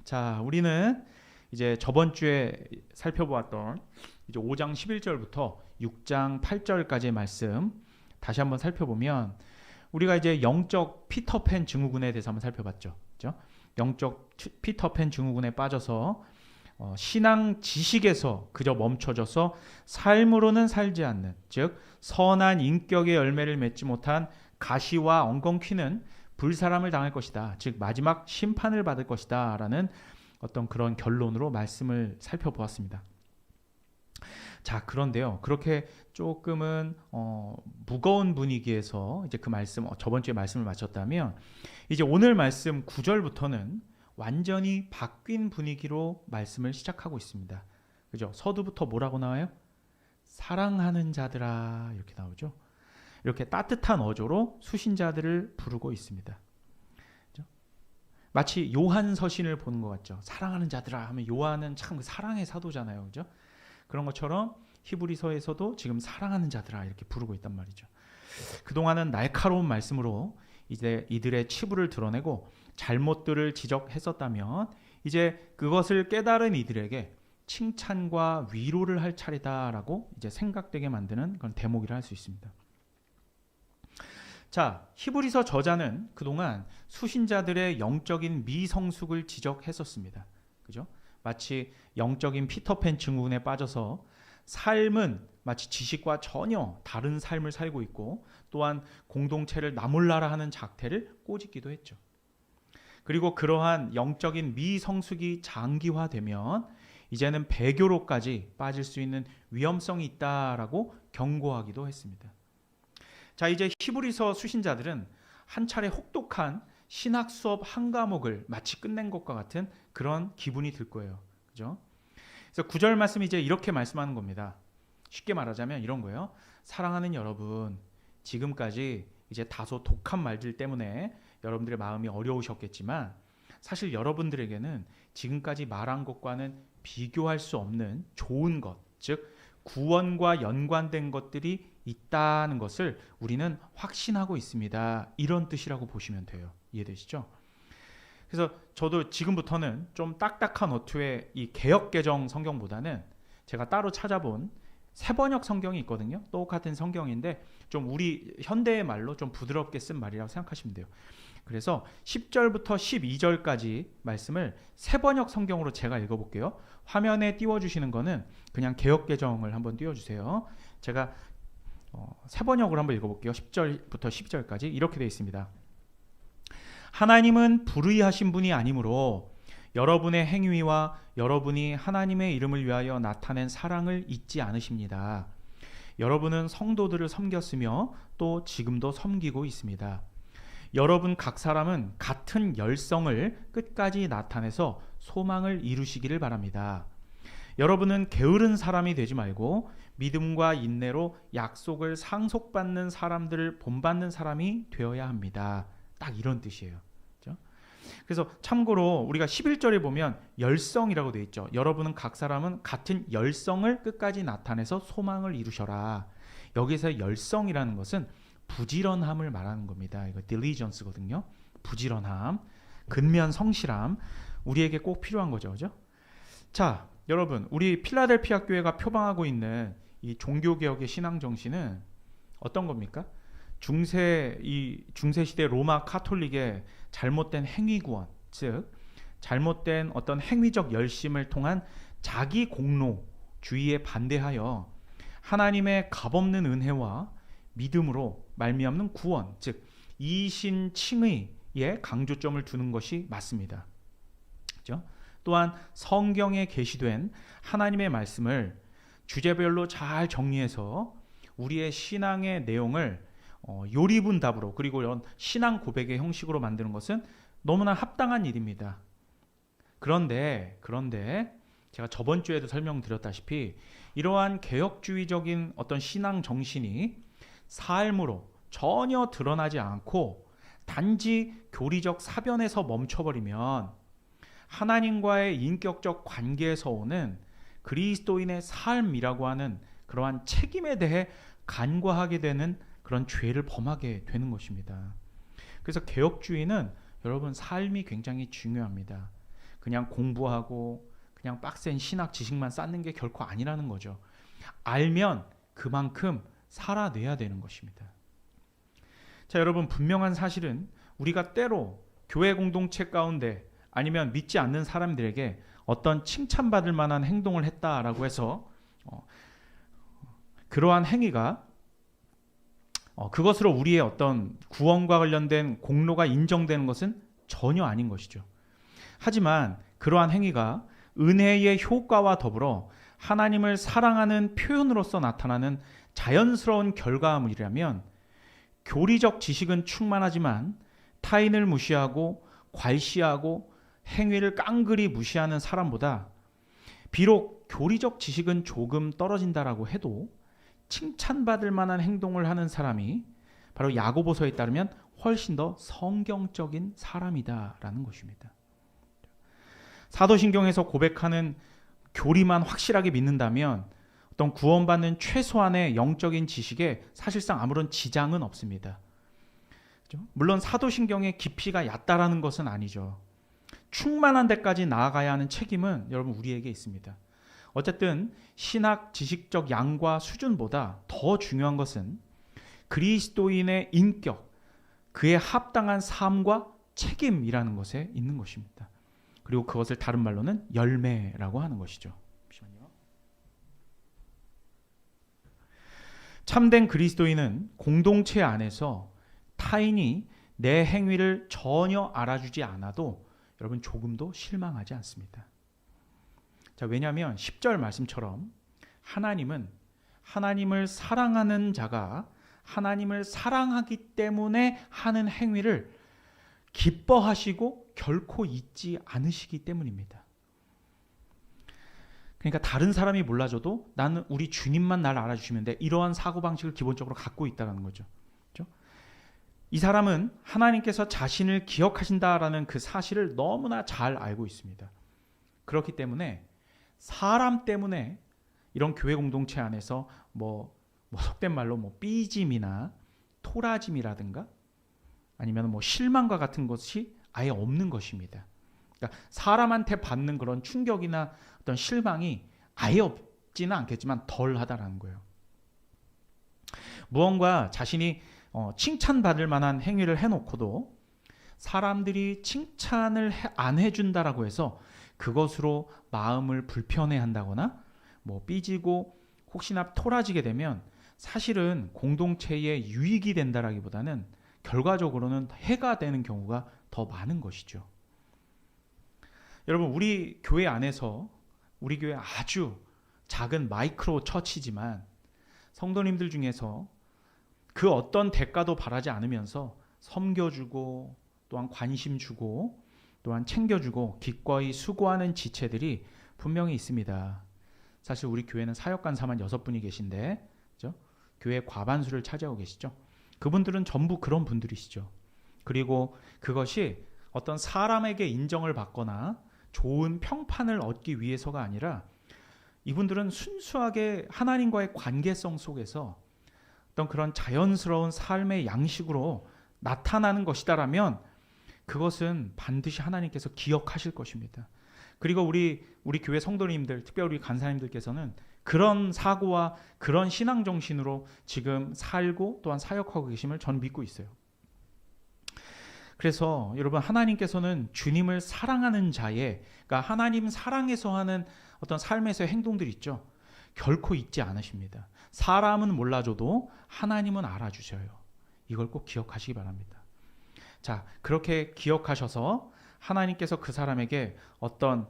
자, 우리는 이제 저번 주에 살펴보았던 이제 5장 11절부터 6장 8절까지의 말씀 다시 한번 살펴보면 우리가 이제 영적 피터팬 증후군에 대해서 한번 살펴봤죠. 그죠? 영적 피터팬 증후군에 빠져서 신앙 지식에서 그저 멈춰져서 삶으로는 살지 않는, 즉 선한 인격의 열매를 맺지 못한 가시와 엉겅퀴는 불사람을 당할 것이다. 즉 마지막 심판을 받을 것이다 라는 어떤 그런 결론으로 말씀을 살펴보았습니다. 자, 그런데요, 그렇게 조금은 무거운 분위기에서 이제 그 말씀, 저번 주에 말씀을 마쳤다면 이제 오늘 말씀 9절부터는 완전히 바뀐 분위기로 말씀을 시작하고 있습니다. 그죠? 서두부터 뭐라고 나와요? 사랑하는 자들아, 이렇게 나오죠. 이렇게 따뜻한 어조로 수신자들을 부르고 있습니다. 그죠? 마치 요한 서신을 보는 것 같죠. 사랑하는 자들아 하면 요한은 참 사랑의 사도잖아요. 그죠? 그런 것처럼 히브리서에서도 지금 사랑하는 자들아 이렇게 부르고 있단 말이죠. 그동안은 날카로운 말씀으로 이제 이들의 치부를 드러내고 잘못들을 지적했었다면 이제 그것을 깨달은 이들에게 칭찬과 위로를 할 차례다라고 이제 생각되게 만드는 그런 대목이라 할 수 있습니다. 자, 히브리서 저자는 그동안 수신자들의 영적인 미성숙을 지적했었습니다. 그죠? 마치 영적인 피터팬 증후군에 빠져서 삶은 마치 지식과 전혀 다른 삶을 살고 있고 또한 공동체를 나몰라라 하는 작태를 꼬집기도 했죠. 그리고 그러한 영적인 미성숙이 장기화되면 이제는 배교로까지 빠질 수 있는 위험성이 있다라고 경고하기도 했습니다. 자, 이제 히브리서 수신자들은 한 차례 혹독한 신학 수업 한 과목을 마치 끝낸 것과 같은 그런 기분이 들 거예요. 그죠? 그래서 9절 말씀이 이제 이렇게 말씀하는 겁니다. 쉽게 말하자면 이런 거예요. 사랑하는 여러분, 지금까지 이제 다소 독한 말들 때문에 여러분들의 마음이 어려우셨겠지만 사실 여러분들에게는 지금까지 말한 것과는 비교할 수 없는 좋은 것, 즉 구원과 연관된 것들이 있다는 것을 우리는 확신하고 있습니다. 이런 뜻이라고 보시면 돼요. 이해되시죠? 그래서 저도 지금부터는 좀 딱딱한 어투의 이 개역개정 성경보다는 제가 따로 찾아본 새번역 성경이 있거든요. 똑같은 성경인데 좀 우리 현대의 말로 좀 부드럽게 쓴 말이라고 생각하시면 돼요. 그래서 10절부터 12절까지 말씀을 새번역 성경으로 제가 읽어볼게요. 화면에 띄워주시는 거는 그냥 개역개정을 한번 띄워주세요. 제가 새번역으로 한번 읽어볼게요. 10절부터 12절까지 이렇게 되어 있습니다. 하나님은 불의하신 분이 아니므로 여러분의 행위와 여러분이 하나님의 이름을 위하여 나타낸 사랑을 잊지 않으십니다. 여러분은 성도들을 섬겼으며 또 지금도 섬기고 있습니다. 여러분 각 사람은 같은 열성을 끝까지 나타내서 소망을 이루시기를 바랍니다. 여러분은 게으른 사람이 되지 말고 믿음과 인내로 약속을 상속받는 사람들을 본받는 사람이 되어야 합니다. 딱 이런 뜻이에요. 그렇죠? 그래서 참고로 우리가 11절에 보면 열성이라고 되어 있죠. 여러분은 각 사람은 같은 열성을 끝까지 나타내서 소망을 이루셔라. 여기서 열성이라는 것은 부지런함을 말하는 겁니다. 이거 diligence거든요. 부지런함, 근면 성실함, 우리에게 꼭 필요한 거죠. 그죠? 자, 여러분, 우리 필라델피아 교회가 표방하고 있는 이 종교개혁의 신앙 정신은 어떤 겁니까? 중세 시대 로마 카톨릭의 잘못된 행위 구원, 즉 잘못된 어떤 행위적 열심을 통한 자기 공로주의에 반대하여 하나님의 값없는 은혜와 믿음으로 말미암는 구원, 즉 이신칭의에 강조점을 두는 것이 맞습니다. 그렇죠? 또한 성경에 게시된 하나님의 말씀을 주제별로 잘 정리해서 우리의 신앙의 내용을 요리분답으로 그리고 이런 신앙 고백의 형식으로 만드는 것은 너무나 합당한 일입니다. 그런데 제가 저번 주에도 설명드렸다시피 이러한 개혁주의적인 어떤 신앙 정신이 삶으로 전혀 드러나지 않고 단지 교리적 사변에서 멈춰버리면 하나님과의 인격적 관계에서 오는 그리스도인의 삶이라고 하는 그러한 책임에 대해 간과하게 되는 그런 죄를 범하게 되는 것입니다. 그래서 개혁주의는 여러분 삶이 굉장히 중요합니다. 그냥 공부하고 그냥 빡센 신학 지식만 쌓는 게 결코 아니라는 거죠. 알면 그만큼 살아내야 되는 것입니다. 자, 여러분, 분명한 사실은 우리가 때로 교회 공동체 가운데 아니면 믿지 않는 사람들에게 어떤 칭찬받을 만한 행동을 했다라고 해서 그러한 행위가 그것으로 우리의 어떤 구원과 관련된 공로가 인정되는 것은 전혀 아닌 것이죠. 하지만 그러한 행위가 은혜의 효과와 더불어 하나님을 사랑하는 표현으로서 나타나는 자연스러운 결과물이라면 교리적 지식은 충만하지만 타인을 무시하고 괄시하고 행위를 깡그리 무시하는 사람보다 비록 교리적 지식은 조금 떨어진다라고 해도 칭찬받을 만한 행동을 하는 사람이 바로 야고보서에 따르면 훨씬 더 성경적인 사람이다라는 것입니다. 사도신경에서 고백하는 교리만 확실하게 믿는다면 어떤 구원받는 최소한의 영적인 지식에 사실상 아무런 지장은 없습니다. 물론 사도신경의 깊이가 얕다라는 것은 아니죠. 충만한 데까지 나아가야 하는 책임은 여러분 우리에게 있습니다. 어쨌든 신학 지식적 양과 수준보다 더 중요한 것은 그리스도인의 인격, 그의 합당한 삶과 책임이라는 것에 있는 것입니다. 그리고 그것을 다른 말로는 열매라고 하는 것이죠. 잠시만요. 참된 그리스도인은 공동체 안에서 타인이 내 행위를 전혀 알아주지 않아도 여러분 조금도 실망하지 않습니다. 자, 왜냐하면 10절 말씀처럼 하나님은 하나님을 사랑하는 자가 하나님을 사랑하기 때문에 하는 행위를 기뻐하시고 결코 잊지 않으시기 때문입니다. 그러니까 다른 사람이 몰라줘도 나는 우리 주님만 날 알아주시면 돼. 이러한 사고방식을 기본적으로 갖고 있다는 거죠. 그렇죠? 이 사람은 하나님께서 자신을 기억하신다라는 그 사실을 너무나 잘 알고 있습니다. 그렇기 때문에 사람 때문에 이런 교회 공동체 안에서 속된 말로 삐짐이나 토라짐이라든가 아니면 실망과 같은 것이 아예 없는 것입니다. 그러니까 사람한테 받는 그런 충격이나 어떤 실망이 아예 없지는 않겠지만 덜하다라는 거예요. 무언가 자신이 칭찬받을 만한 행위를 해놓고도 사람들이 칭찬을 안 해준다라고 해서 그것으로 마음을 불편해한다거나 삐지고 혹시나 토라지게 되면 사실은 공동체에 유익이 된다라기보다는 결과적으로는 해가 되는 경우가 더 많은 것이죠. 여러분, 우리 교회 안에서 우리 교회 아주 작은 마이크로 처치지만 성도님들 중에서 그 어떤 대가도 바라지 않으면서 섬겨주고 또한 관심 주고 또한 챙겨주고 기꺼이 수고하는 지체들이 분명히 있습니다. 사실 우리 교회는 사역간사만 6분이 계신데 그렇죠? 교회 과반수를 차지하고 계시죠. 그분들은 전부 그런 분들이시죠. 그리고 그것이 어떤 사람에게 인정을 받거나 좋은 평판을 얻기 위해서가 아니라 이분들은 순수하게 하나님과의 관계성 속에서 어떤 그런 자연스러운 삶의 양식으로 나타나는 것이다라면 그것은 반드시 하나님께서 기억하실 것입니다. 그리고 우리 교회 성도님들, 특별히 우리 간사님들께서는 그런 사고와 그런 신앙 정신으로 지금 살고 또한 사역하고 계심을 저는 믿고 있어요. 그래서 여러분, 하나님께서는 주님을 사랑하는 자의, 그러니까 하나님 사랑해서 하는 어떤 삶에서의 행동들 있죠. 결코 잊지 않으십니다. 사람은 몰라줘도 하나님은 알아주셔요. 이걸 꼭 기억하시기 바랍니다. 자, 그렇게 기억하셔서 하나님께서 그 사람에게 어떤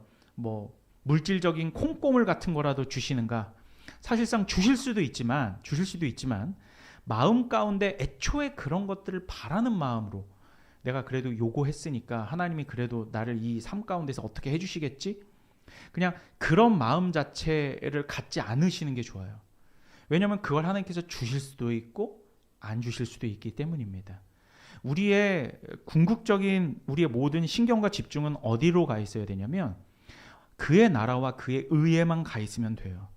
물질적인 콩고물 같은 거라도 주시는가? 사실상 주실 수도 있지만 마음 가운데 애초에 그런 것들을 바라는 마음으로 내가 그래도 요구했으니까 하나님이 그래도 나를 이 삶 가운데서 어떻게 해주시겠지? 그냥 그런 마음 자체를 갖지 않으시는 게 좋아요. 왜냐하면 그걸 하나님께서 주실 수도 있고 안 주실 수도 있기 때문입니다. 우리의 궁극적인 우리의 모든 신경과 집중은 어디로 가 있어야 되냐면 그의 나라와 그의 의에만 가 있으면 돼요.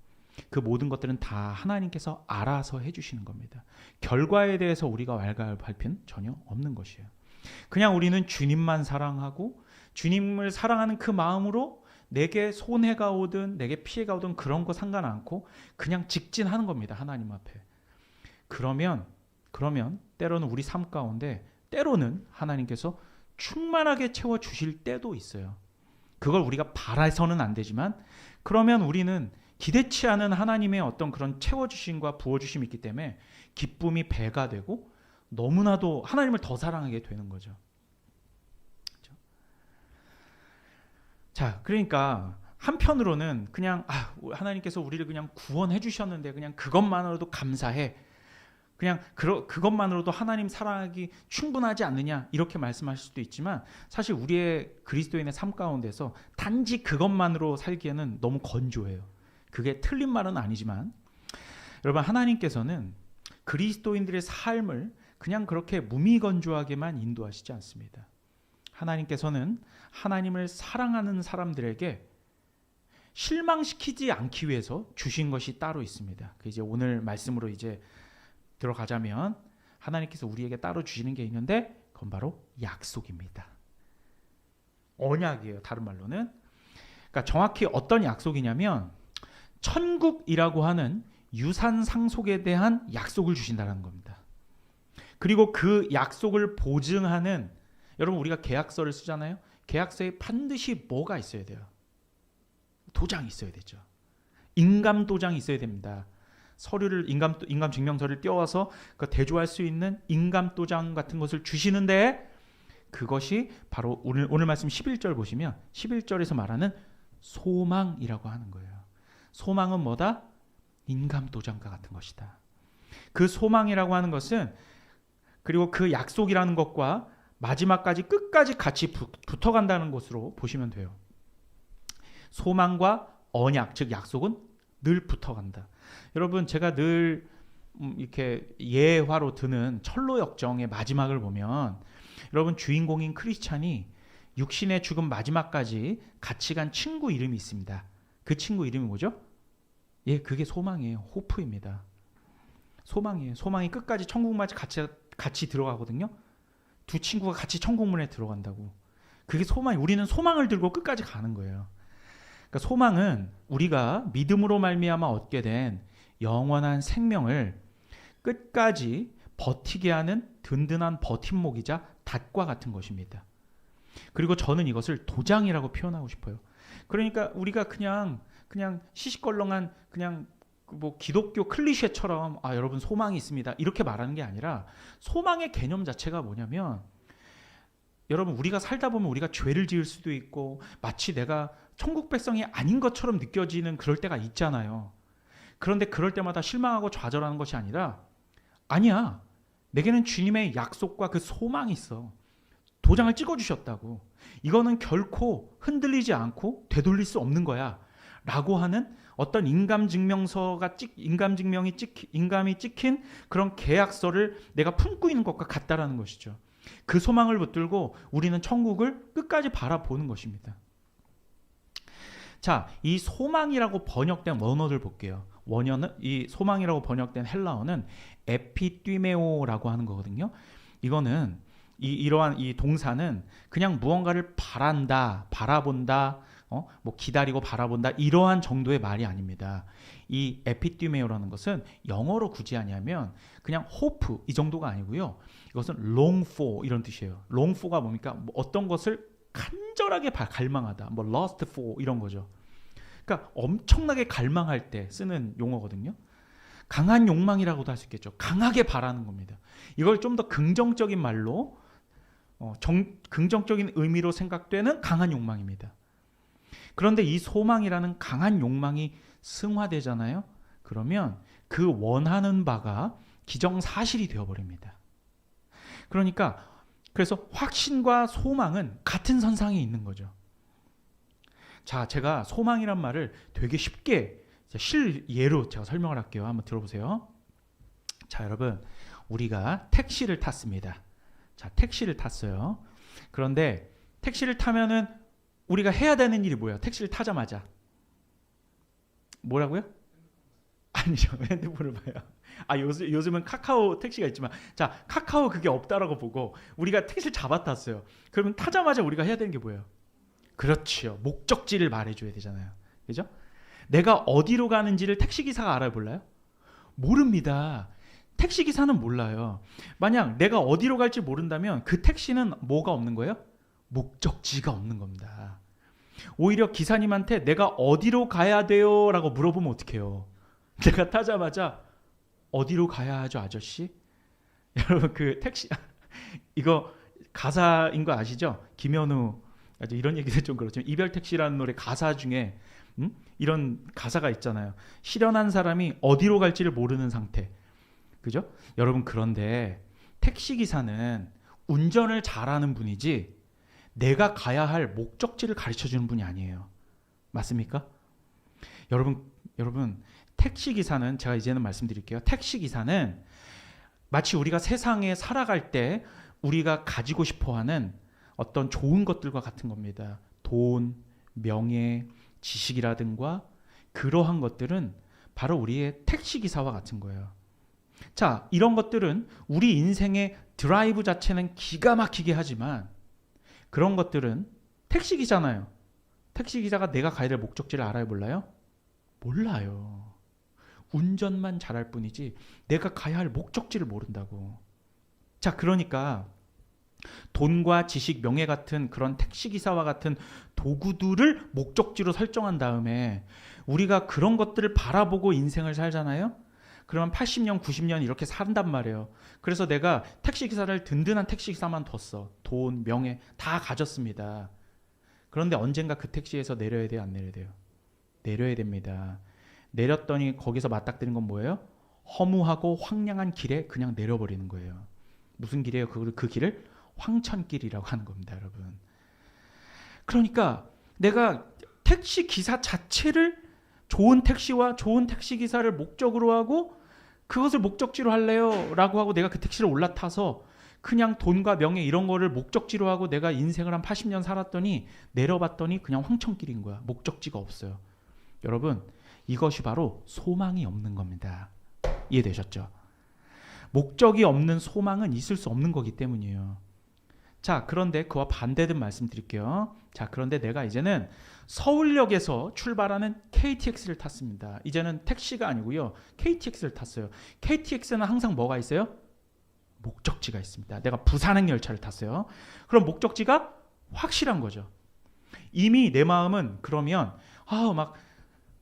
그 모든 것들은 다 하나님께서 알아서 해주시는 겁니다. 결과에 대해서 우리가 왈가왈부할 필요는 전혀 없는 것이에요. 그냥 우리는 주님만 사랑하고 주님을 사랑하는 그 마음으로 내게 손해가 오든 내게 피해가 오든 그런 거 상관 않고 그냥 직진하는 겁니다. 하나님 앞에. 그러면 때로는 우리 삶 가운데 때로는 하나님께서 충만하게 채워주실 때도 있어요. 그걸 우리가 바라서는 안 되지만 그러면 우리는 기대치 않은 하나님의 어떤 그런 채워주심과 부어주심이 있기 때문에 기쁨이 배가 되고 너무나도 하나님을 더 사랑하게 되는 거죠. 그렇죠? 자, 그러니까 한편으로는 그냥 하나님께서 우리를 그냥 구원해 주셨는데 그냥 그것만으로도 감사해. 그냥 그것만으로도 하나님 사랑하기 충분하지 않느냐 이렇게 말씀하실 수도 있지만 사실 우리의 그리스도인의 삶 가운데서 단지 그것만으로 살기에는 너무 건조해요. 그게 틀린 말은 아니지만 여러분 하나님께서는 그리스도인들의 삶을 그냥 그렇게 무미건조하게만 인도하시지 않습니다. 하나님께서는 하나님을 사랑하는 사람들에게 실망시키지 않기 위해서 주신 것이 따로 있습니다. 이제 오늘 말씀으로 이제 들어가자면 하나님께서 우리에게 따로 주시는 게 있는데 그건 바로 약속입니다. 언약이에요. 다른 말로는. 그러니까 정확히 어떤 약속이냐면 천국이라고 하는 유산 상속에 대한 약속을 주신다는 겁니다. 그리고 그 약속을 보증하는 여러분 우리가 계약서를 쓰잖아요. 계약서에 반드시 뭐가 있어야 돼요? 도장이 있어야 되죠. 인감 도장이 있어야 됩니다. 서류를 인감 증명서를 띄워서 대조할 수 있는 인감 도장 같은 것을 주시는데 그것이 바로 오늘 말씀 11절 보시면 11절에서 말하는 소망이라고 하는 거예요. 소망은 뭐다? 인감 도장과 같은 것이다. 그 소망이라고 하는 것은 그리고 그 약속이라는 것과 마지막까지 끝까지 같이 붙어간다는 것으로 보시면 돼요. 소망과 언약, 즉 약속은 늘 붙어간다. 여러분 제가 늘 이렇게 예화로 드는 철로 역정의 마지막을 보면 여러분 주인공인 크리스찬이 육신의 죽음 마지막까지 같이 간 친구 이름이 있습니다. 그 친구 이름이 뭐죠? 예, 그게 소망이에요. 호프입니다. 소망이에요. 소망이 끝까지 천국까지 같이 들어가거든요. 두 친구가 같이 천국문에 들어간다고. 그게 소망이. 우리는 소망을 들고 끝까지 가는 거예요. 그러니까 소망은 우리가 믿음으로 말미암아 얻게 된 영원한 생명을 끝까지 버티게 하는 든든한 버팀목이자 닷과 같은 것입니다. 그리고 저는 이것을 도장이라고 표현하고 싶어요. 그러니까 우리가 그냥 시시껄렁한 그냥 뭐 기독교 클리셰처럼 여러분 소망이 있습니다 이렇게 말하는 게 아니라 소망의 개념 자체가 뭐냐면 여러분 우리가 살다 보면 우리가 죄를 지을 수도 있고 마치 내가 천국 백성이 아닌 것처럼 느껴지는 그럴 때가 있잖아요. 그런데 그럴 때마다 실망하고 좌절하는 것이 아니라 아니야. 내게는 주님의 약속과 그 소망이 있어. 도장을 찍어주셨다고. 이거는 결코 흔들리지 않고 되돌릴 수 없는 거야. 라고 하는 어떤 인감이 찍힌 그런 계약서를 내가 품고 있는 것과 같다라는 것이죠. 그 소망을 붙들고 우리는 천국을 끝까지 바라보는 것입니다. 자, 이 소망이라고 번역된 원어를 볼게요. 원어는 이 소망이라고 번역된 헬라어는 에피띠메오라고 하는 거거든요. 이거는 이러한 이 동사는 그냥 무언가를 바란다, 바라본다, 뭐 기다리고 바라본다 이러한 정도의 말이 아닙니다. 이 에피띠메오라는 것은 영어로 굳이 하냐면 그냥 hope 이 정도가 아니고요. 이것은 long for 이런 뜻이에요. long for가 뭡니까? 뭐 어떤 것을 간절하게 갈망하다, 뭐 lust for 이런 거죠. 그러니까 엄청나게 갈망할 때 쓰는 용어거든요. 강한 욕망이라고도 할 수 있겠죠. 강하게 바라는 겁니다. 이걸 좀 더 긍정적인 말로 긍정적인 의미로 생각되는 강한 욕망입니다. 그런데 이 소망이라는 강한 욕망이 승화되잖아요. 그러면 그 원하는 바가 기정사실이 되어버립니다. 그래서 확신과 소망은 같은 선상에 있는 거죠. 자, 제가 소망이란 말을 되게 쉽게 실예로 제가 설명을 할게요. 한번 들어보세요. 자, 여러분, 우리가 택시를 탔습니다. 자, 택시를 탔어요. 그런데 택시를 타면은 우리가 해야 되는 일이 뭐예요? 택시를 타자마자 뭐라고요? 아니죠. 핸드폰을 봐요. 요즘은 카카오 택시가 있지만, 자, 카카오 그게 없다라고 보고 우리가 택시를 잡아탔어요. 그러면 타자마자 우리가 해야 되는 게 뭐예요? 그렇지요. 목적지를 말해줘야 되잖아요. 그죠? 내가 어디로 가는지를 택시기사가 알아볼라요? 모릅니다. 택시기사는 몰라요. 만약 내가 어디로 갈지 모른다면 그 택시는 뭐가 없는 거예요? 목적지가 없는 겁니다. 오히려 기사님한테 내가 어디로 가야 돼요? 라고 물어보면 어떡해요? 내가 타자마자 어디로 가야 하죠, 아저씨? 여러분 그 택시 이거 가사인 거 아시죠? 김현우 이런 얘기도 좀 그렇지만 이별 택시라는 노래 가사 중에 이런 가사가 있잖아요. 실연한 사람이 어디로 갈지를 모르는 상태. 그죠? 여러분 그런데 택시 기사는 운전을 잘하는 분이지 내가 가야 할 목적지를 가르쳐 주는 분이 아니에요. 맞습니까? 여러분 택시 기사는 제가 이제는 말씀드릴게요. 택시 기사는 마치 우리가 세상에 살아갈 때 우리가 가지고 싶어하는 어떤 좋은 것들과 같은 겁니다. 돈, 명예, 지식이라든가 그러한 것들은 바로 우리의 택시 기사와 같은 거예요. 자, 이런 것들은 우리 인생의 드라이브 자체는 기가 막히게 하지만 그런 것들은 택시 기사잖아요. 택시 기사가 내가 가야 될 목적지를 알아요, 몰라요? 몰라요. 운전만 잘할 뿐이지 내가 가야 할 목적지를 모른다고. 자, 그러니까 돈과 지식, 명예 같은 그런 택시기사와 같은 도구들을 목적지로 설정한 다음에 우리가 그런 것들을 바라보고 인생을 살잖아요. 그러면 80년, 90년 이렇게 산단 말이에요. 그래서 내가 택시기사를 든든한 택시기사만 뒀어. 돈, 명예 다 가졌습니다. 그런데 언젠가 그 택시에서 내려야 돼요, 안 내려야 돼요? 내려야 됩니다. 내렸더니 거기서 맞닥뜨린 건 뭐예요? 허무하고 황량한 길에 그냥 내려버리는 거예요. 무슨 길이에요? 그 길을 황천길이라고 하는 겁니다, 여러분. 그러니까 내가 택시 기사 자체를 좋은 택시와 좋은 택시 기사를 목적으로 하고 그것을 목적지로 할래요 라고 하고 내가 그 택시를 올라타서 그냥 돈과 명예 이런 거를 목적지로 하고 내가 인생을 한 80년 살았더니 내려봤더니 그냥 황천길인 거야. 목적지가 없어요. 여러분 이것이 바로 소망이 없는 겁니다. 이해되셨죠? 목적이 없는 소망은 있을 수 없는 거기 때문이에요. 자, 그런데 그와 반대된 말씀드릴게요. 자, 그런데 내가 이제는 서울역에서 출발하는 KTX를 탔습니다. 이제는 택시가 아니고요. KTX를 탔어요. KTX는 항상 뭐가 있어요? 목적지가 있습니다. 내가 부산행 열차를 탔어요. 그럼 목적지가 확실한 거죠. 이미 내 마음은 그러면 막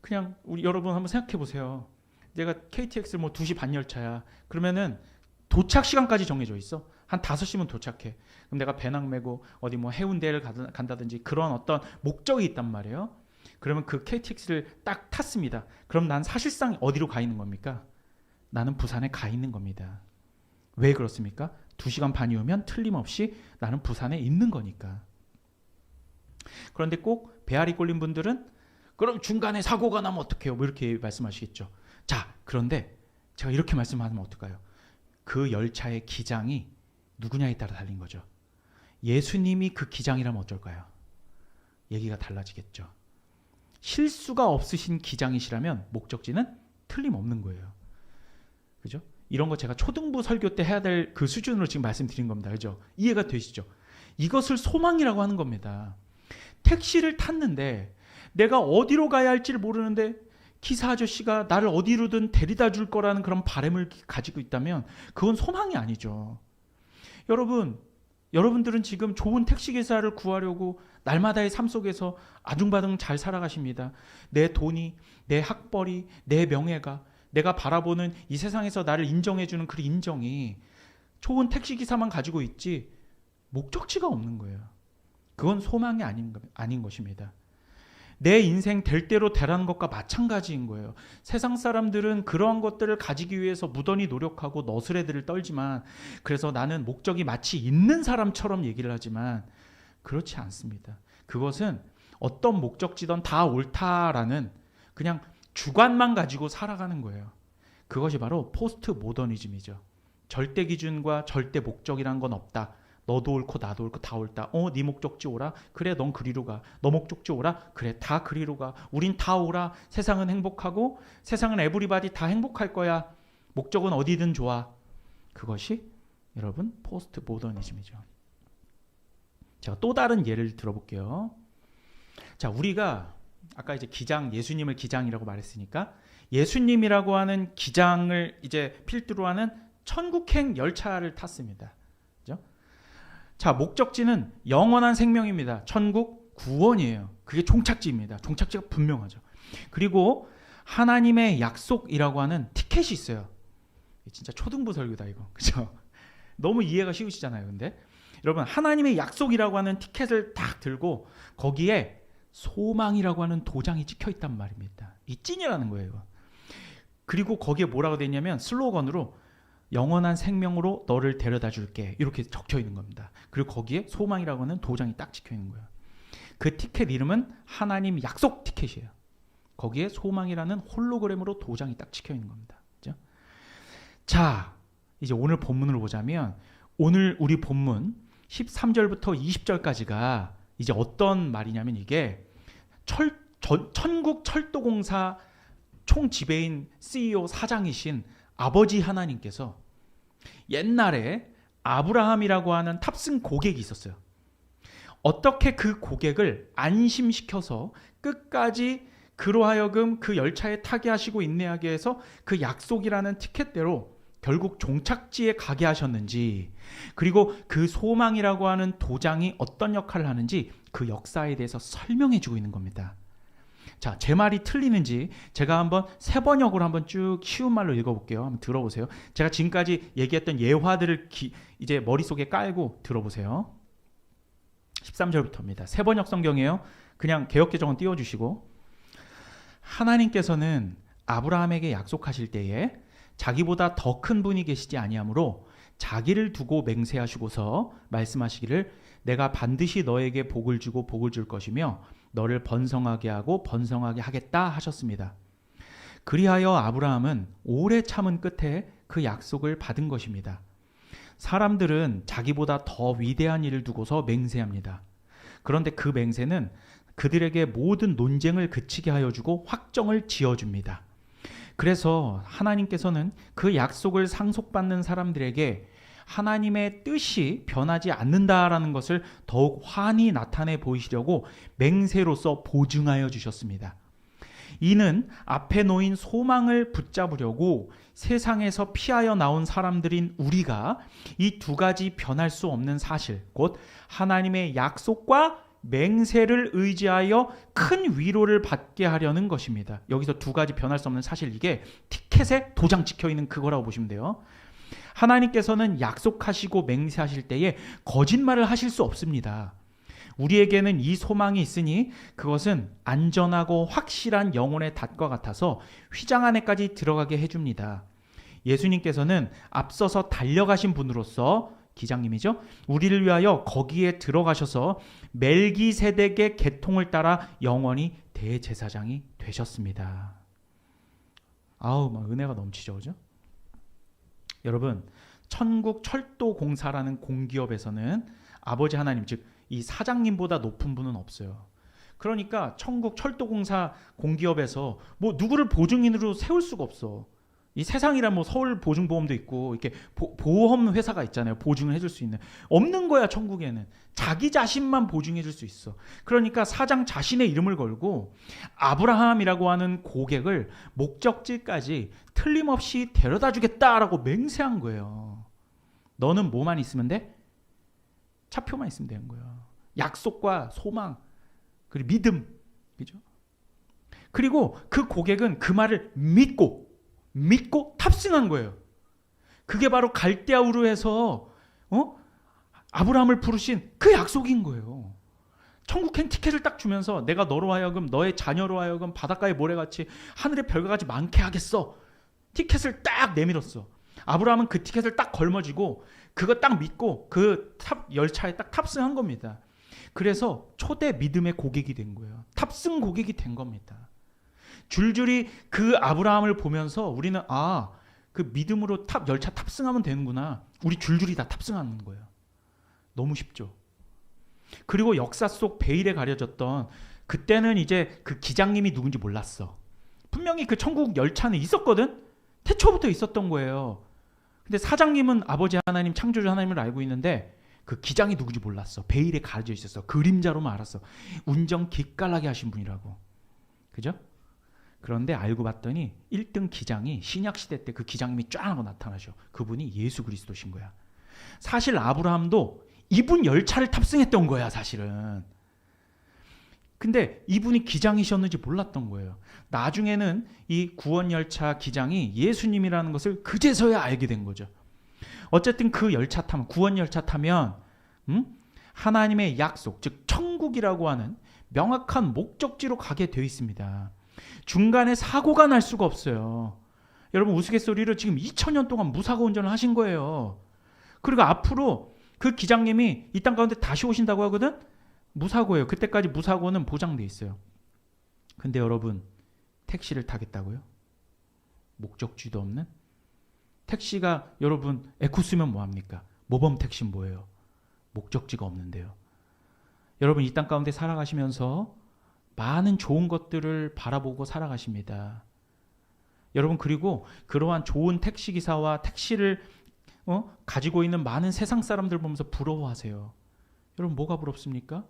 그냥 우리 여러분 한번 생각해 보세요. 내가 KTX 뭐 2시 반 열차야. 그러면은 도착 시간까지 정해져 있어. 한 5시면 도착해. 그럼 내가 배낭 메고 어디 뭐 해운대를 간다든지 그런 어떤 목적이 있단 말이에요. 그러면 그 KTX를 딱 탔습니다. 그럼 난 사실상 어디로 가 있는 겁니까? 나는 부산에 가 있는 겁니다. 왜 그렇습니까? 2시간 반이오면 틀림없이 나는 부산에 있는 거니까. 그런데 꼭 배앓이 꼴린 분들은 그럼 중간에 사고가 나면 어떡해요? 뭐 이렇게 말씀하시겠죠. 자, 그런데 제가 이렇게 말씀하면 어떨까요? 그 열차의 기장이 누구냐에 따라 달린 거죠. 예수님이 그 기장이라면 어쩔까요? 얘기가 달라지겠죠. 실수가 없으신 기장이시라면 목적지는 틀림없는 거예요. 그죠? 이런 거 제가 초등부 설교 때 해야 될 그 수준으로 지금 말씀드린 겁니다. 그죠? 이해가 되시죠? 이것을 소망이라고 하는 겁니다. 택시를 탔는데 내가 어디로 가야 할지를 모르는데 기사 아저씨가 나를 어디로든 데려다 줄 거라는 그런 바람을 가지고 있다면 그건 소망이 아니죠. 여러분들은 지금 좋은 택시기사를 구하려고 날마다의 삶 속에서 아둥바둥 잘 살아가십니다. 내 돈이, 내 학벌이, 내 명예가, 내가 바라보는 이 세상에서 나를 인정해주는 그 인정이 좋은 택시기사만 가지고 있지 목적지가 없는 거예요. 그건 소망이 아닌 것입니다. 내 인생 될 대로 되라는 것과 마찬가지인 거예요. 세상 사람들은 그러한 것들을 가지기 위해서 무던히 노력하고 너스레들을 떨지만 그래서 나는 목적이 마치 있는 사람처럼 얘기를 하지만 그렇지 않습니다. 그것은 어떤 목적지든 다 옳다라는 그냥 주관만 가지고 살아가는 거예요. 그것이 바로 포스트 모더니즘이죠. 절대 기준과 절대 목적이란 건 없다. 너도 옳고 나도 옳고 다 옳다. 네 목적지 오라. 그래, 넌 그리로 가. 너 목적지 오라. 그래, 다 그리로 가. 우린 다 오라. 세상은 행복하고 세상은 에브리바디 다 행복할 거야. 목적은 어디든 좋아. 그것이 여러분 포스트 모더니즘이죠. 제가 또 다른 예를 들어볼게요. 자, 우리가 아까 이제 기장, 예수님을 기장이라고 말했으니까 예수님이라고 하는 기장을 이제 필두로 하는 천국행 열차를 탔습니다. 그죠? 자, 목적지는 영원한 생명입니다. 천국 구원이에요. 그게 종착지입니다. 종착지가 분명하죠. 그리고 하나님의 약속이라고 하는 티켓이 있어요. 진짜 초등부 설교다 이거. 그죠? 너무 이해가 쉬우시잖아요. 근데 여러분, 하나님의 약속이라고 하는 티켓을 딱 들고 거기에 소망이라고 하는 도장이 찍혀 있단 말입니다. 이 찐이라는 거예요. 이거. 그리고 거기에 뭐라고 돼 있냐면 슬로건으로 영원한 생명으로 너를 데려다 줄게, 이렇게 적혀 있는 겁니다. 그리고 거기에 소망이라고 하는 도장이 딱 찍혀 있는 거예요. 그 티켓 이름은 하나님 약속 티켓이에요. 거기에 소망이라는 홀로그램으로 도장이 딱 찍혀 있는 겁니다. 그렇죠? 자, 이제 오늘 본문으로 보자면 오늘 우리 본문 13절부터 20절까지가 이제 어떤 말이냐면 이게 천국 철도공사 총지배인 CEO 사장이신 아버지 하나님께서 옛날에 아브라함이라고 하는 탑승 고객이 있었어요. 어떻게 그 고객을 안심시켜서 끝까지 그로 하여금 그 열차에 타게 하시고 인내하게 해서 그 약속이라는 티켓대로 결국 종착지에 가게 하셨는지, 그리고 그 소망이라고 하는 도장이 어떤 역할을 하는지 그 역사에 대해서 설명해 주고 있는 겁니다. 자, 제 말이 틀리는지 제가 한번 세번역으로 한번 쭉 쉬운 말로 읽어볼게요. 한번 들어보세요. 제가 지금까지 얘기했던 예화들을 이제 머릿속에 깔고 들어보세요. 13절부터입니다. 세번역 성경이에요. 그냥 개역개정은 띄워주시고, 하나님께서는 아브라함에게 약속하실 때에 자기보다 더 큰 분이 계시지 아니하므로 자기를 두고 맹세하시고서 말씀하시기를 내가 반드시 너에게 복을 주고 복을 줄 것이며 너를 번성하게 하고 번성하게 하겠다 하셨습니다. 그리하여 아브라함은 오래 참은 끝에 그 약속을 받은 것입니다. 사람들은 자기보다 더 위대한 일을 두고서 맹세합니다. 그런데 그 맹세는 그들에게 모든 논쟁을 그치게 하여 주고 확정을 지어줍니다. 그래서 하나님께서는 그 약속을 상속받는 사람들에게 하나님의 뜻이 변하지 않는다라는 것을 더욱 환히 나타내 보이시려고 맹세로서 보증하여 주셨습니다. 이는 앞에 놓인 소망을 붙잡으려고 세상에서 피하여 나온 사람들인 우리가 이 두 가지 변할 수 없는 사실, 곧 하나님의 약속과 맹세를 의지하여 큰 위로를 받게 하려는 것입니다. 여기서 두 가지 변할 수 없는 사실, 이게 티켓에 도장 찍혀 있는 그거라고 보시면 돼요. 하나님께서는 약속하시고 맹세하실 때에 거짓말을 하실 수 없습니다. 우리에게는 이 소망이 있으니 그것은 안전하고 확실한 영혼의 닷과 같아서 휘장 안에까지 들어가게 해줍니다. 예수님께서는 앞서서 달려가신 분으로서, 기장님이죠, 우리를 위하여 거기에 들어가셔서 멜기세덱의 계통을 따라 영원히 대제사장이 되셨습니다. 아우, 막 은혜가 넘치죠, 그죠? 여러분, 천국 철도공사라는 공기업에서는 아버지 하나님, 즉 이 사장님보다 높은 분은 없어요. 그러니까 천국 철도공사 공기업에서 뭐 누구를 보증인으로 세울 수가 없어. 이 세상이란 뭐 서울 보증보험도 있고 이렇게 보험 회사가 있잖아요. 보증을 해줄 수 있는. 없는 거야, 천국에는. 자기 자신만 보증해줄 수 있어. 그러니까 사장 자신의 이름을 걸고 아브라함이라고 하는 고객을 목적지까지 틀림없이 데려다 주겠다라고 맹세한 거예요. 너는 뭐만 있으면 돼? 차표만 있으면 되는 거예요. 약속과 소망, 그리고 믿음, 그죠? 그리고 그 고객은 그 말을 믿고 탑승한 거예요. 그게 바로 갈대아우르에서 아브라함을 부르신 그 약속인 거예요. 천국행 티켓을 딱 주면서 내가 너로 하여금, 너의 자녀로 하여금 바닷가의 모래같이 하늘의 별과같이 많게 하겠어. 티켓을 딱 내밀었어. 아브라함은 그 티켓을 딱 걸머쥐고 그거 딱 믿고 그 열차에 딱 탑승한 겁니다. 그래서 초대 믿음의 고객이 된 거예요. 탑승 고객이 된 겁니다. 줄줄이 그 아브라함을 보면서 우리는 그 믿음으로 열차 탑승하면 되는구나. 우리 줄줄이 다 탑승하는 거예요. 너무 쉽죠. 그리고 역사 속 베일에 가려졌던, 그때는 이제 그 기장님이 누군지 몰랐어. 분명히 그 천국 열차는 있었거든. 태초부터 있었던 거예요. 근데 사장님은 아버지 하나님, 창조주 하나님을 알고 있는데 그 기장이 누군지 몰랐어. 베일에 가려져 있었어. 그림자로만 알았어. 운전 기깔나게 하신 분이라고. 그죠? 그런데 알고 봤더니 1등 기장이 신약시대 때 그 기장님이 쫙 하고 나타나죠. 그분이 예수 그리스도신 거야. 사실 아브라함도 이분 열차를 탑승했던 거야, 사실은. 근데 이분이 기장이셨는지 몰랐던 거예요. 나중에는 이 구원열차 기장이 예수님이라는 것을 그제서야 알게 된 거죠. 어쨌든 그 열차 타면, 구원열차 타면 하나님의 약속, 즉 천국이라고 하는 명확한 목적지로 가게 되어 있습니다. 중간에 사고가 날 수가 없어요. 여러분 우스갯소리로 지금 2000년 동안 무사고 운전을 하신 거예요. 그리고 앞으로 그 기장님이 이 땅 가운데 다시 오신다고 하거든. 무사고예요. 그때까지 무사고는 보장돼 있어요. 근데 여러분 택시를 타겠다고요? 목적지도 없는? 택시가 여러분 에쿠스면 뭐합니까? 모범 택시는 뭐예요? 목적지가 없는데요. 여러분 이 땅 가운데 살아가시면서 많은 좋은 것들을 바라보고 살아가십니다. 여러분 그리고 그러한 좋은 택시기사와 택시를 가지고 있는 많은 세상 사람들 보면서 부러워하세요. 여러분 뭐가 부럽습니까?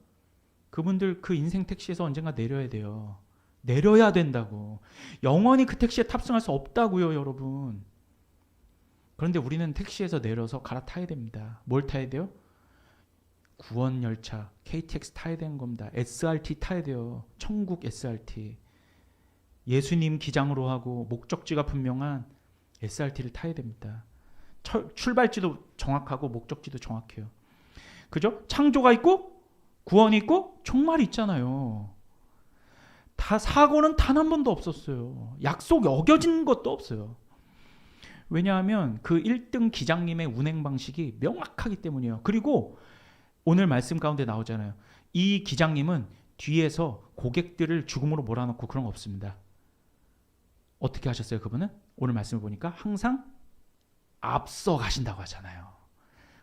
그분들 그 인생 택시에서 언젠가 내려야 돼요. 내려야 된다고. 영원히 그 택시에 탑승할 수 없다고요, 여러분. 그런데 우리는 택시에서 내려서 갈아타야 됩니다. 뭘 타야 돼요? 구원열차, KTX 타야 되는 겁니다. SRT 타야 돼요. 천국 SRT. 예수님 기장으로 하고 목적지가 분명한 SRT를 타야 됩니다. 출발지도 정확하고 목적지도 정확해요. 그죠? 창조가 있고 구원이 있고 종말이 있잖아요. 다 사고는 단 한 번도 없었어요. 약속 어겨진 것도 없어요. 왜냐하면 그 1등 기장님의 운행 방식이 명확하기 때문이에요. 그리고 오늘 말씀 가운데 나오잖아요. 이 기장님은 뒤에서 고객들을 죽음으로 몰아넣고 그런 거 없습니다. 어떻게 하셨어요, 그분은? 오늘 말씀을 보니까 항상 앞서 가신다고 하잖아요.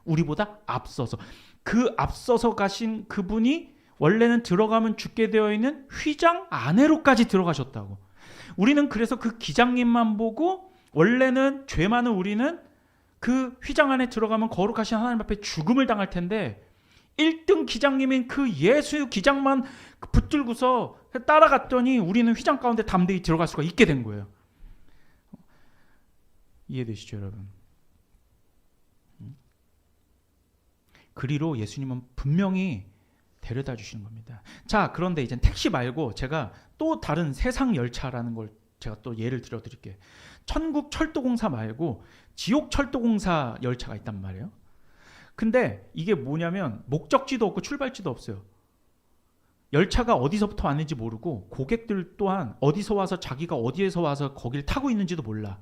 우리보다 앞서서. 그 앞서서 가신 그분이 원래는 들어가면 죽게 되어 있는 휘장 안으로까지 들어가셨다고. 우리는 그래서 그 기장님만 보고 원래는 죄 많은 우리는 그 휘장 안에 들어가면 거룩하신 하나님 앞에 죽음을 당할 텐데 1등 기장님인 그 예수 기장만 붙들고서 따라갔더니 우리는 휘장 가운데 담대히 들어갈 수가 있게 된 거예요. 이해되시죠, 여러분? 그리로 예수님은 분명히 데려다 주시는 겁니다. 자, 그런데 이제 택시 말고 제가 또 다른 세상 열차라는 걸 제가 또 예를 들어 드릴게요. 천국 철도공사 말고 지옥 철도공사 열차가 있단 말이에요. 근데 이게 뭐냐면 목적지도 없고 출발지도 없어요. 열차가 어디서부터 왔는지 모르고 고객들 또한 어디서 와서 자기가 어디에서 와서 거기를 타고 있는지도 몰라.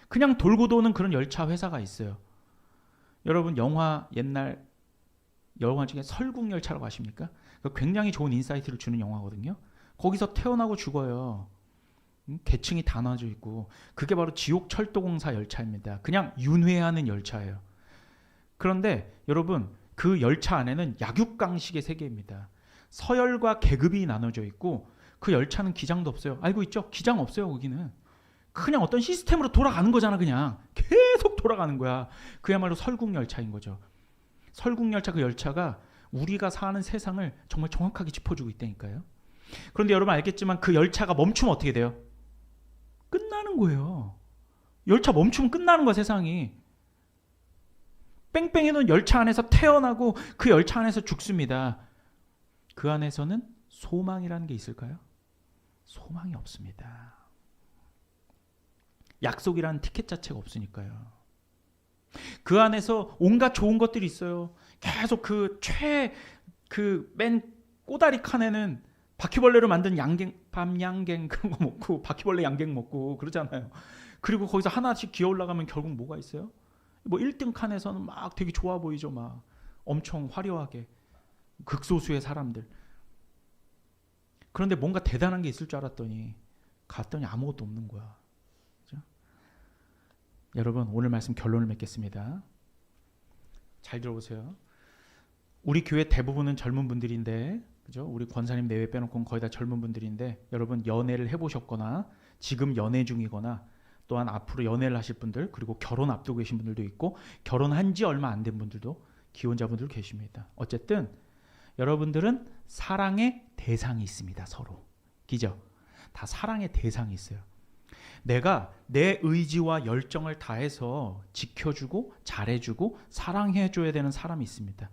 그냥 돌고 도는 그런 열차 회사가 있어요. 여러분 영화 옛날 영화 중에 설국열차라고 아십니까? 굉장히 좋은 인사이트를 주는 영화거든요. 거기서 태어나고 죽어요. 계층이 다 나눠져 있고 그게 바로 지옥철도공사 열차입니다. 그냥 윤회하는 열차예요. 그런데 여러분 그 열차 안에는 약육강식의 세계입니다. 서열과 계급이 나눠져 있고 그 열차는 기장도 없어요. 알고 있죠? 기장 없어요. 거기는 그냥 어떤 시스템으로 돌아가는 거잖아. 그냥 계속 돌아가는 거야. 그야말로 설국열차인 거죠. 설국열차 그 열차가 우리가 사는 세상을 정말 정확하게 짚어주고 있다니까요. 그런데 여러분 알겠지만 그 열차가 멈추면 어떻게 돼요? 끝나는 거예요. 열차 멈추면 끝나는 거야, 세상이. 뺑뺑이는 열차 안에서 태어나고 그 열차 안에서 죽습니다. 그 안에서는 소망이라는 게 있을까요? 소망이 없습니다. 약속이라는 티켓 자체가 없으니까요. 그 안에서 온갖 좋은 것들이 있어요. 계속 맨 꼬다리 칸에는 바퀴벌레로 만든 밤양갱 그런 거 먹고 바퀴벌레 양갱 먹고 그러잖아요. 그리고 거기서 하나씩 기어 올라가면 결국 뭐가 있어요? 뭐 1등 칸에서는 막 되게 좋아 보이죠. 막 엄청 화려하게 극소수의 사람들. 그런데 뭔가 대단한 게 있을 줄 알았더니 갔더니 아무것도 없는 거야. 그렇죠? 여러분 오늘 말씀 결론을 맺겠습니다. 잘 들어보세요. 우리 교회 대부분은 젊은 분들인데, 그죠? 우리 권사님 내외 빼놓고는 거의 다 젊은 분들인데, 여러분 연애를 해보셨거나 지금 연애 중이거나 또한 앞으로 연애를 하실 분들, 그리고 결혼 앞두고 계신 분들도 있고 결혼한 지 얼마 안 된 분들도 기혼자분들 계십니다. 어쨌든 여러분들은 사랑의 대상이 있습니다. 서로. 그죠? 다 사랑의 대상이 있어요. 내가 내 의지와 열정을 다해서 지켜주고 잘해주고 사랑해줘야 되는 사람이 있습니다.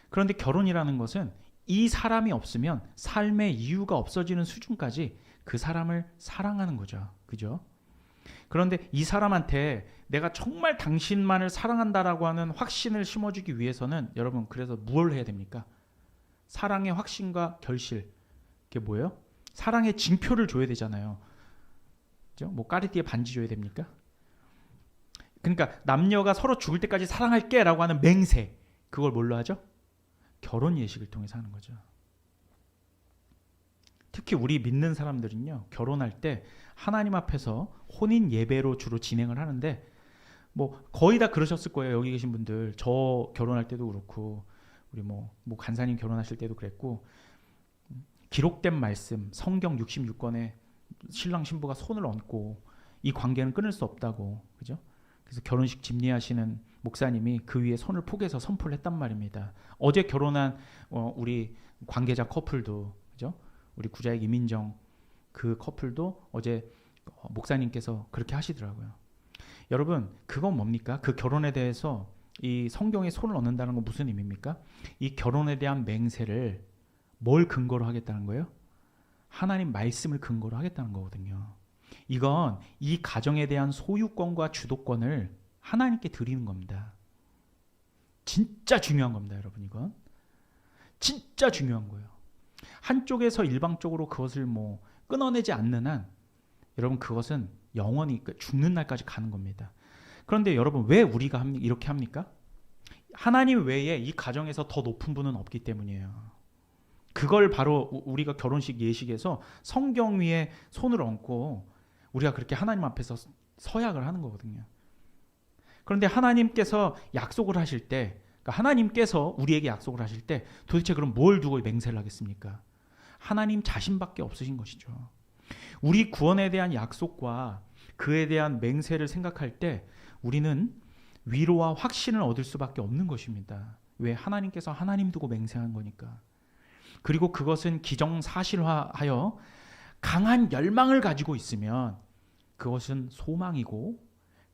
그런데 결혼이라는 것은 이 사람이 없으면 삶의 이유가 없어지는 수준까지 그 사람을 사랑하는 거죠. 그죠? 그런데 이 사람한테 내가 정말 당신만을 사랑한다라고 하는 확신을 심어주기 위해서는 여러분 그래서 뭘 해야 됩니까? 사랑의 확신과 결실. 그게 뭐예요? 사랑의 징표를 줘야 되잖아요. 그죠? 뭐 까리띠에 반지 줘야 됩니까? 그러니까 남녀가 서로 죽을 때까지 사랑할게 라고 하는 맹세. 그걸 뭘로 하죠? 결혼 예식을 통해서 하는 거죠. 특히 우리 믿는 사람들은요. 결혼할 때 하나님 앞에서 혼인 예배로 주로 진행을 하는데 뭐 거의 다 그러셨을 거예요. 여기 계신 분들. 저 결혼할 때도 그렇고 우리 뭐 간사님 결혼하실 때도 그랬고 기록된 말씀 성경 66권에 신랑 신부가 손을 얹고 이 관계는 끊을 수 없다고. 그죠? 그래서 결혼식 집례하시는 목사님이 그 위에 손을 포개서 선포를 했단 말입니다. 어제 결혼한 우리 관계자 커플도 그죠? 우리 구자익 이민정 그 커플도 어제 목사님께서 그렇게 하시더라고요. 여러분 그건 뭡니까? 그 결혼에 대해서 이 성경에 손을 얹는다는 건 무슨 의미입니까? 이 결혼에 대한 맹세를 뭘 근거로 하겠다는 거예요? 하나님 말씀을 근거로 하겠다는 거거든요. 이건 이 가정에 대한 소유권과 주도권을 하나님께 드리는 겁니다. 진짜 중요한 겁니다, 여러분. 이건 진짜 중요한 거예요. 한쪽에서 일방적으로 그것을 뭐 끊어내지 않는 한 여러분 그것은 영원히 죽는 날까지 가는 겁니다. 그런데 여러분 왜 우리가 이렇게 합니까? 하나님 외에 이 가정에서 더 높은 분은 없기 때문이에요. 그걸 바로 우리가 결혼식 예식에서 성경 위에 손을 얹고 우리가 그렇게 하나님 앞에서 서약을 하는 거거든요. 그런데 하나님께서 약속을 하실 때, 그러니까 하나님께서 우리에게 약속을 하실 때 도대체 그럼 뭘 두고 맹세를 하겠습니까? 하나님 자신밖에 없으신 것이죠. 우리 구원에 대한 약속과 그에 대한 맹세를 생각할 때 우리는 위로와 확신을 얻을 수밖에 없는 것입니다. 왜? 하나님께서 하나님 두고 맹세한 거니까. 그리고 그것은 기정사실화하여 강한 열망을 가지고 있으면 그것은 소망이고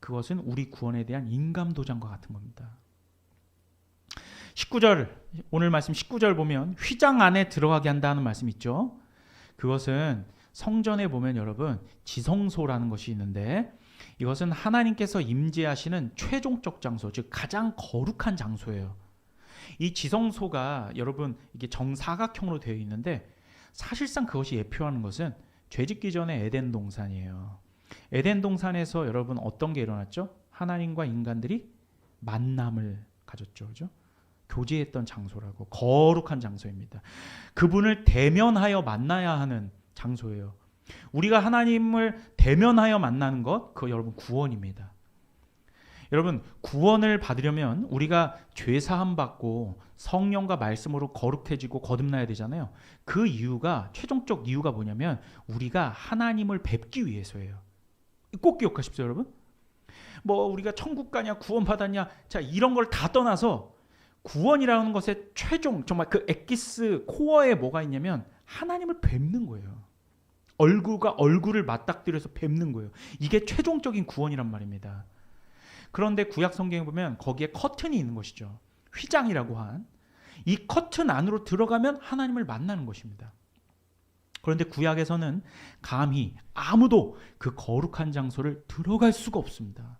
그것은 우리 구원에 대한 인감도장과 같은 겁니다. 19절, 오늘 말씀 19절 보면 휘장 안에 들어가게 한다는 말씀 있죠. 그것은 성전에 보면 여러분 지성소라는 것이 있는데 이것은 하나님께서 임재하시는 최종적 장소, 즉 가장 거룩한 장소예요. 이 지성소가 여러분 이게 정사각형으로 되어 있는데 사실상 그것이 예표하는 것은 죄짓기 전에 에덴 동산이에요. 에덴 동산에서 여러분 어떤 게 일어났죠? 하나님과 인간들이 만남을 가졌죠. 그죠? 교제했던 장소라고. 거룩한 장소입니다. 그분을 대면하여 만나야 하는 장소예요. 우리가 하나님을 대면하여 만나는 것, 그거 여러분 구원입니다. 여러분 구원을 받으려면 우리가 죄사함 받고 성령과 말씀으로 거룩해지고 거듭나야 되잖아요. 그 이유가 최종적 이유가 뭐냐면 우리가 하나님을 뵙기 위해서예요. 꼭 기억하십시오, 여러분. 뭐 우리가 천국 가냐 구원 받았냐 자 이런 걸 다 떠나서 구원이라는 것의 최종 정말 그 엑기스 코어에 뭐가 있냐면 하나님을 뵙는 거예요. 얼굴과 얼굴을 맞닥뜨려서 뵙는 거예요. 이게 최종적인 구원이란 말입니다. 그런데 구약 성경에 보면 거기에 커튼이 있는 것이죠. 휘장이라고 한 이 커튼 안으로 들어가면 하나님을 만나는 것입니다. 그런데 구약에서는 감히 아무도 그 거룩한 장소를 들어갈 수가 없습니다.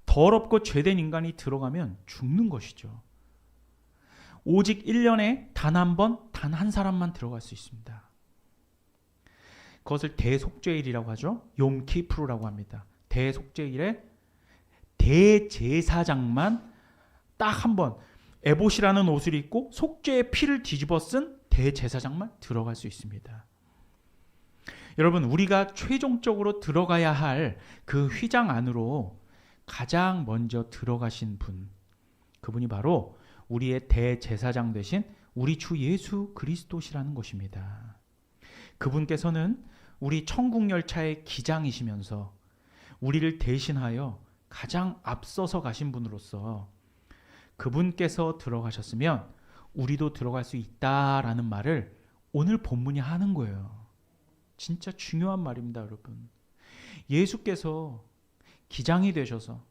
더럽고 죄된 인간이 들어가면 죽는 것이죠. 오직 1년에 단 한 번, 단 한 사람만 들어갈 수 있습니다. 그것을 대속죄일이라고 하죠. 욤키프루라고 합니다. 대속죄일에 대제사장만 딱 한 번 에봇이라는 옷을 입고 속죄의 피를 뒤집어 쓴 대제사장만 들어갈 수 있습니다. 여러분 우리가 최종적으로 들어가야 할 그 휘장 안으로 가장 먼저 들어가신 분, 그분이 바로 우리의 대제사장 되신 우리 주 예수 그리스도시라는 것입니다. 그분께서는 우리 천국 열차의 기장이시면서 우리를 대신하여 가장 앞서서 가신 분으로서 그분께서 들어가셨으면 우리도 들어갈 수 있다라는 말을 오늘 본문이 하는 거예요. 진짜 중요한 말입니다, 여러분. 예수께서 기장이 되셔서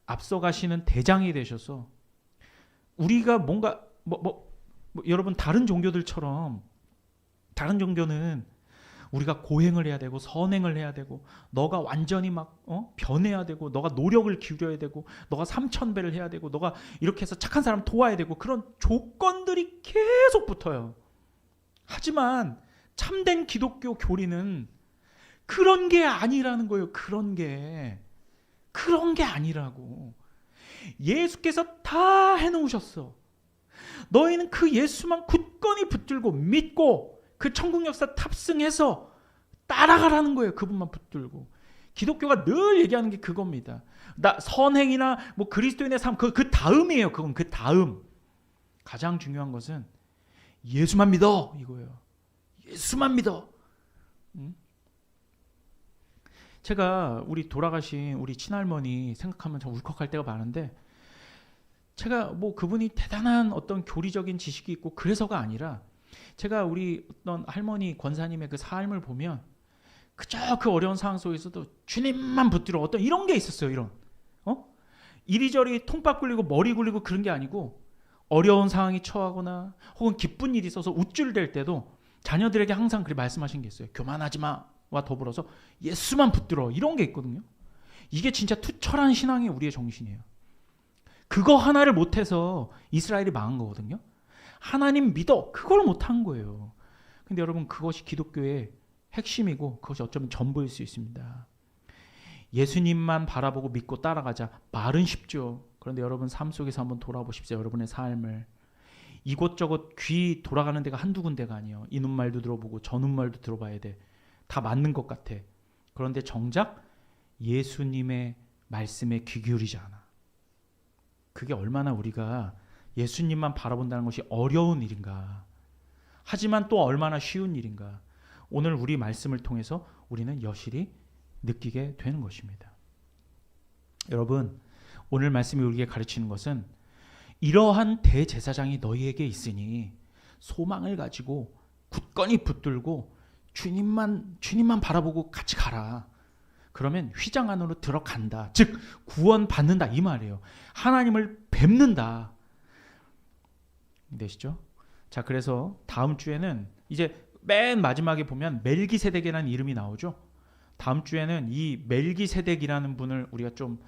앞서가시는 대장이 되셔서 우리가 뭔가 여러분 다른 종교들처럼 다른 종교는 우리가 고행을 해야 되고 선행을 해야 되고 너가 완전히 막 변해야 되고 너가 노력을 기울여야 되고 너가 3000배를 해야 되고 너가 이렇게 해서 착한 사람 도와야 되고 그런 조건들이 계속 붙어요. 하지만 참된 기독교 교리는 그런 게 아니라는 거예요. 그런 게 아니라고. 예수께서 다 해놓으셨어. 너희는 그 예수만 굳건히 붙들고 믿고 그 천국 역사 탑승해서 따라가라는 거예요. 그분만 붙들고. 기독교가 늘 얘기하는 게 그겁니다. 나 선행이나 뭐 그리스도인의 삶 그 다음이에요. 그건 그 다음. 가장 중요한 것은 예수만 믿어 이거예요. 예수만 믿어. 제가 우리 돌아가신 우리 친할머니 생각하면 참 울컥할 때가 많은데 제가 뭐 그분이 대단한 어떤 교리적인 지식이 있고 그래서가 아니라 제가 우리 어떤 할머니 권사님의 그 삶을 보면 그저 그 어려운 상황 속에서도 주님만 붙들어 어떤 이런 게 있었어요. 이런 이리저리 통밥 굴리고 머리 굴리고 그런 게 아니고 어려운 상황이 처하거나 혹은 기쁜 일이 있어서 우쭐댈 때도 자녀들에게 항상 그렇게 말씀하신 게 있어요. 교만하지 마와 더불어서 예수만 붙들어 이런 게 있거든요. 이게 진짜 투철한 신앙이 우리의 정신이에요. 그거 하나를 못해서 이스라엘이 망한 거거든요. 하나님 믿어 그걸 못한 거예요. 근데 여러분 그것이 기독교의 핵심이고 그것이 어쩌면 전부일 수 있습니다. 예수님만 바라보고 믿고 따라가자. 말은 쉽죠. 그런데 여러분 삶 속에서 한번 돌아보십시오. 여러분의 삶을. 이곳저곳 귀 돌아가는 데가 한두 군데가 아니에요. 이 눈말도 들어보고 저 눈말도 들어봐야 돼. 다 맞는 것 같아. 그런데 정작 예수님의 말씀에 귀 기울이지 않아. 그게 얼마나 우리가 예수님만 바라본다는 것이 어려운 일인가. 하지만 또 얼마나 쉬운 일인가. 오늘 우리 말씀을 통해서 우리는 여실히 느끼게 되는 것입니다. 여러분, 오늘 말씀이 우리에게 가르치는 것은 이러한 대제사장이 너희에게 있으니 소망을 가지고 굳건히 붙들고 주님만 바라보고 같이 가라. 그러면 휘장 안으로 들어간다. 즉 구원 받는다 이 말이에요. 하나님을 뵙는다. 되시죠? 자, 그래서 다음 주에는 이제 맨 마지막에 보면 멜기세덱이라는 이름이 나오죠. 다음 주에는 이 멜기세덱이라는 분을 우리가 좀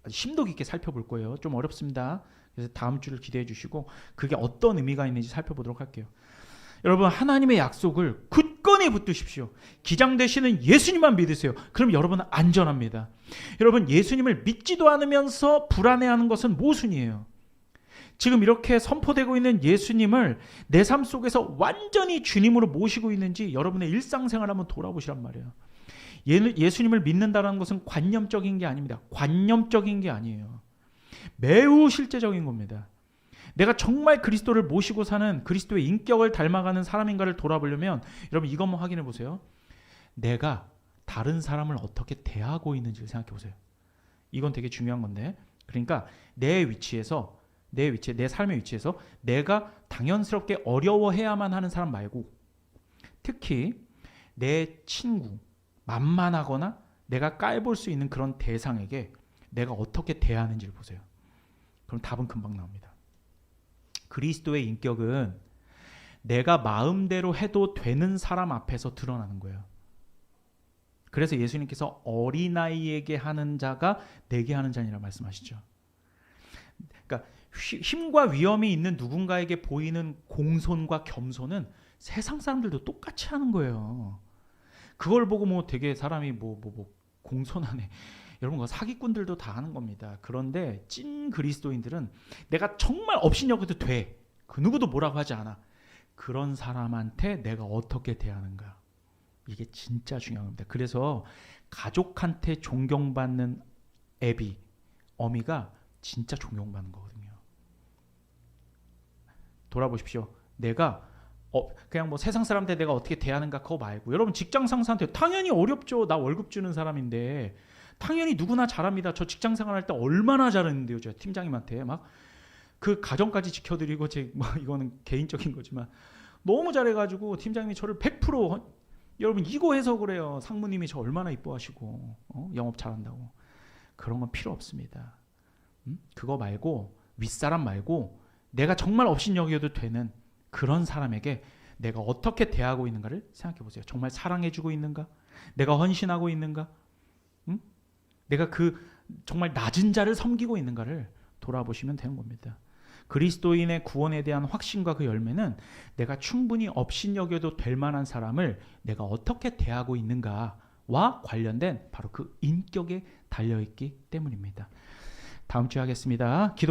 심도 깊게 살펴볼 거예요. 좀 어렵습니다. 그래서 다음 주를 기대해 주시고 그게 어떤 의미가 있는지 살펴보도록 할게요. 여러분 하나님의 약속을 굳건히 붙드십시오. 기장 되시는 예수님만 믿으세요. 그럼 여러분은 안전합니다. 여러분 예수님을 믿지도 않으면서 불안해하는 것은 모순이에요. 지금 이렇게 선포되고 있는 예수님을 내 삶 속에서 완전히 주님으로 모시고 있는지 여러분의 일상생활 한번 돌아보시란 말이에요. 예수님을 믿는다는 것은 관념적인 게 아닙니다. 관념적인 게 아니에요. 매우 실제적인 겁니다. 내가 정말 그리스도를 모시고 사는 그리스도의 인격을 닮아가는 사람인가를 돌아보려면 여러분 이것만 확인해 보세요. 내가 다른 사람을 어떻게 대하고 있는지를 생각해 보세요. 이건 되게 중요한 건데, 그러니까 내 삶의 위치에서 내가 당연스럽게 어려워해야만 하는 사람 말고 특히 내 친구, 만만하거나 내가 깔볼 수 있는 그런 대상에게 내가 어떻게 대하는지를 보세요. 그럼 답은 금방 나옵니다. 그리스도의 인격은 내가 마음대로 해도 되는 사람 앞에서 드러나는 거예요. 그래서 예수님께서 어린아이에게 하는 자가 내게 하는 자니라 말씀하시죠. 그러니까 힘과 위엄이 있는 누군가에게 보이는 공손과 겸손은 세상 사람들도 똑같이 하는 거예요. 그걸 보고 뭐 되게 사람이 공손하네. 여러분 그거 사기꾼들도 다 하는 겁니다. 그런데 찐 그리스도인들은 내가 정말 업신여겨도 돼. 그 누구도 뭐라고 하지 않아. 그런 사람한테 내가 어떻게 대하는가. 이게 진짜 중요한 겁니다. 그래서 가족한테 존경받는 애비, 어미가 진짜 존경받는 거거든요. 돌아보십시오. 내가 그냥 뭐 세상 사람한테 내가 어떻게 대하는가 그거 말고 여러분 직장 상사한테 당연히 어렵죠. 나 월급 주는 사람인데 당연히 누구나 잘합니다. 저 직장 생활할 때 얼마나 잘했는데요. 제가 팀장님한테 막 그 가정까지 지켜드리고 뭐 이거는 개인적인 거지만 너무 잘해가지고 팀장님이 저를 100% 여러분 이거 해서 그래요. 상무님이 저 얼마나 이뻐하시고 영업 잘한다고. 그런 건 필요 없습니다. 그거 말고 윗사람 말고 내가 정말 업신여겨도 되는 그런 사람에게 내가 어떻게 대하고 있는가를 생각해 보세요. 정말 사랑해주고 있는가? 내가 헌신하고 있는가? 내가 그 정말 낮은 자를 섬기고 있는가를 돌아보시면 되는 겁니다. 그리스도인의 구원에 대한 확신과 그 열매는 내가 충분히 업신여겨도 될 만한 사람을 내가 어떻게 대하고 있는가와 관련된 바로 그 인격에 달려있기 때문입니다. 다음 주에 하겠습니다. 기도하겠습니다.